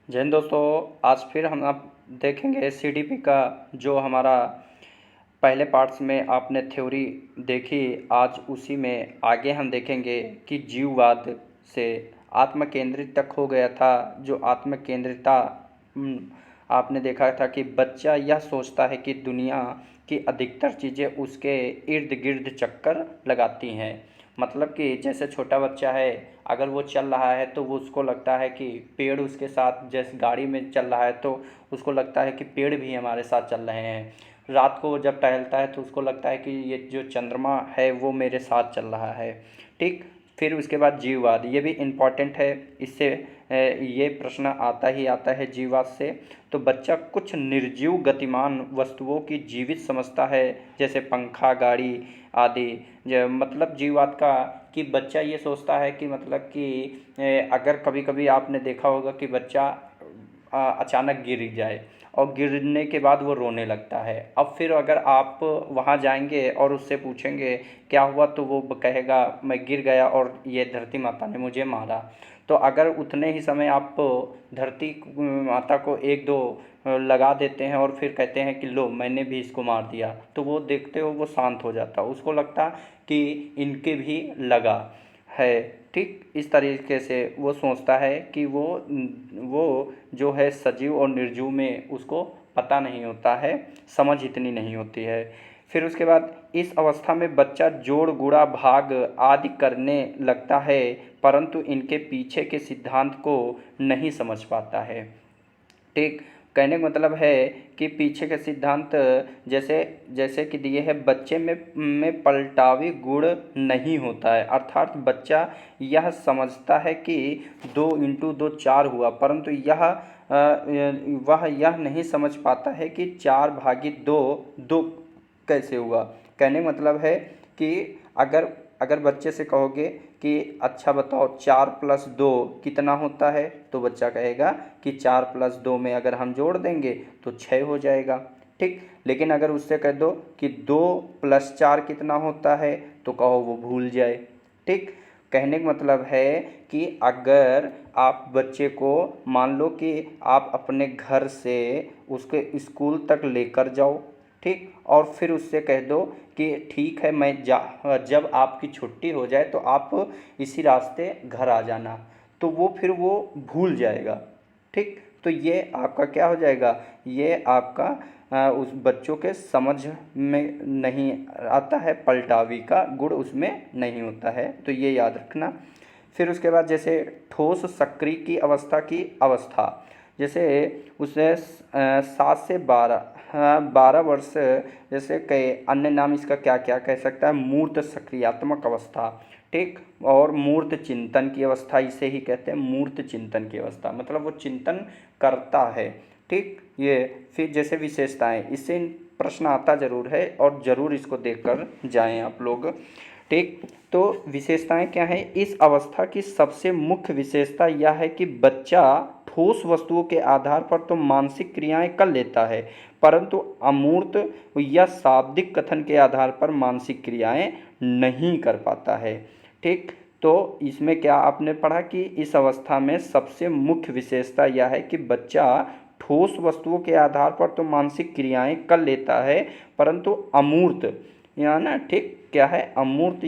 जय हिंद दोस्तों। आज फिर हम आप देखेंगे सीडीपी का जो हमारा पहले पार्ट्स में आपने थ्योरी देखी। आज उसी में आगे हम देखेंगे कि जीववाद से आत्म केंद्रित तक हो गया था। जो आत्म केंद्रिता आपने देखा था कि बच्चा यह सोचता है कि दुनिया की अधिकतर चीज़ें उसके इर्द गिर्द चक्कर लगाती हैं। मतलब कि जैसे छोटा बच्चा है, अगर वो चल रहा है तो वो उसको लगता है कि पेड़ उसके साथ, जैसे गाड़ी में चल रहा है तो उसको लगता है कि पेड़ भी हमारे साथ चल रहे हैं। रात को जब टहलता है तो उसको लगता है कि ये जो चंद्रमा है वो मेरे साथ चल रहा है। ठीक। फिर उसके बाद जीववाद, ये भी इम्पॉर्टेंट है। इससे ये प्रश्न आता ही आता है जीववाद से। तो बच्चा कुछ निर्जीव गतिमान वस्तुओं की जीवित समझता है, जैसे पंखा, गाड़ी आदि। मतलब जीववाद का कि बच्चा ये सोचता है कि मतलब कि अगर कभी कभी आपने देखा होगा कि बच्चा अचानक गिर जाए और गिरने के बाद वो रोने लगता है। अब फिर अगर आप वहाँ जाएंगे और उससे पूछेंगे क्या हुआ, तो वो कहेगा मैं गिर गया और ये धरती माता ने मुझे मारा। तो अगर उतने ही समय आप धरती माता को एक दो लगा देते हैं और फिर कहते हैं कि लो मैंने भी इसको मार दिया, तो वो देखते हो वो शांत हो जाता, उसको लगता कि इनके भी लगा है। ठीक इस तरीके से वो सोचता है कि वो जो है सजीव और निर्जीव में उसको पता नहीं होता है, समझ इतनी नहीं होती है। फिर उसके बाद इस अवस्था में बच्चा जोड़ गुणा भाग आदि करने लगता है, परंतु इनके पीछे के सिद्धांत को नहीं समझ पाता है। ठीक। कहने का मतलब है कि पीछे के सिद्धांत जैसे जैसे कि दिए है, बच्चे में पलटावी गुण नहीं होता है। अर्थात बच्चा यह समझता है कि 2 × 2 4 हुआ, परंतु वह यह नहीं समझ पाता है कि 4/2 2 कैसे हुआ। कहने का मतलब है कि अगर अगर बच्चे से कहोगे कि अच्छा बताओ 4+2 कितना होता है, तो बच्चा कहेगा कि 4+2 में अगर हम जोड़ देंगे तो 6 हो जाएगा। ठीक। लेकिन अगर उससे कह दो कि 2+4 कितना होता है, तो कहो वो भूल जाए। ठीक। कहने का मतलब है कि अगर आप बच्चे को मान लो कि आप अपने घर से उसके स्कूल तक लेकर जाओ, ठीक, और फिर उससे कह दो कि ठीक है मैं जब आपकी छुट्टी हो जाए तो आप इसी रास्ते घर आ जाना, तो फिर वो भूल जाएगा। ठीक। तो ये आपका क्या हो जाएगा, ये आपका उस बच्चों के समझ में नहीं आता है, पलटावी का गुण उसमें नहीं होता है, तो ये याद रखना। फिर उसके बाद जैसे ठोस सक्रिय की अवस्था, जैसे उसे 7 से 12 वर्ष, जैसे कई अन्य नाम इसका क्या क्या कह सकता है, मूर्त सक्रियात्मक अवस्था। ठीक। और मूर्त चिंतन की अवस्था, इसे ही कहते हैं मूर्त चिंतन की अवस्था, मतलब वो चिंतन करता है। ठीक। ये फिर जैसे विशेषताएं, इससे प्रश्न आता ज़रूर है और ज़रूर इसको देखकर जाएं आप लोग। ठीक। तो विशेषताएं क्या है, इस अवस्था की सबसे मुख्य विशेषता यह है कि बच्चा ठोस वस्तुओं के आधार पर तो मानसिक क्रियाएं कर लेता है, परंतु अमूर्त या शाब्दिक कथन के आधार पर मानसिक क्रियाएं नहीं कर पाता है। ठीक। तो इसमें क्या आपने पढ़ा कि इस अवस्था में सबसे मुख्य विशेषता यह है कि बच्चा ठोस वस्तुओं के आधार पर तो मानसिक क्रियाएं कर लेता है, परंतु अमूर्त या ना, ठीक, क्या है अमूर्त,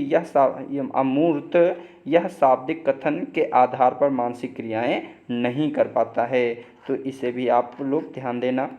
यह शाब्दिक कथन के आधार पर मानसिक क्रियाएं नहीं कर पाता है। तो इसे भी आप लोग ध्यान देना।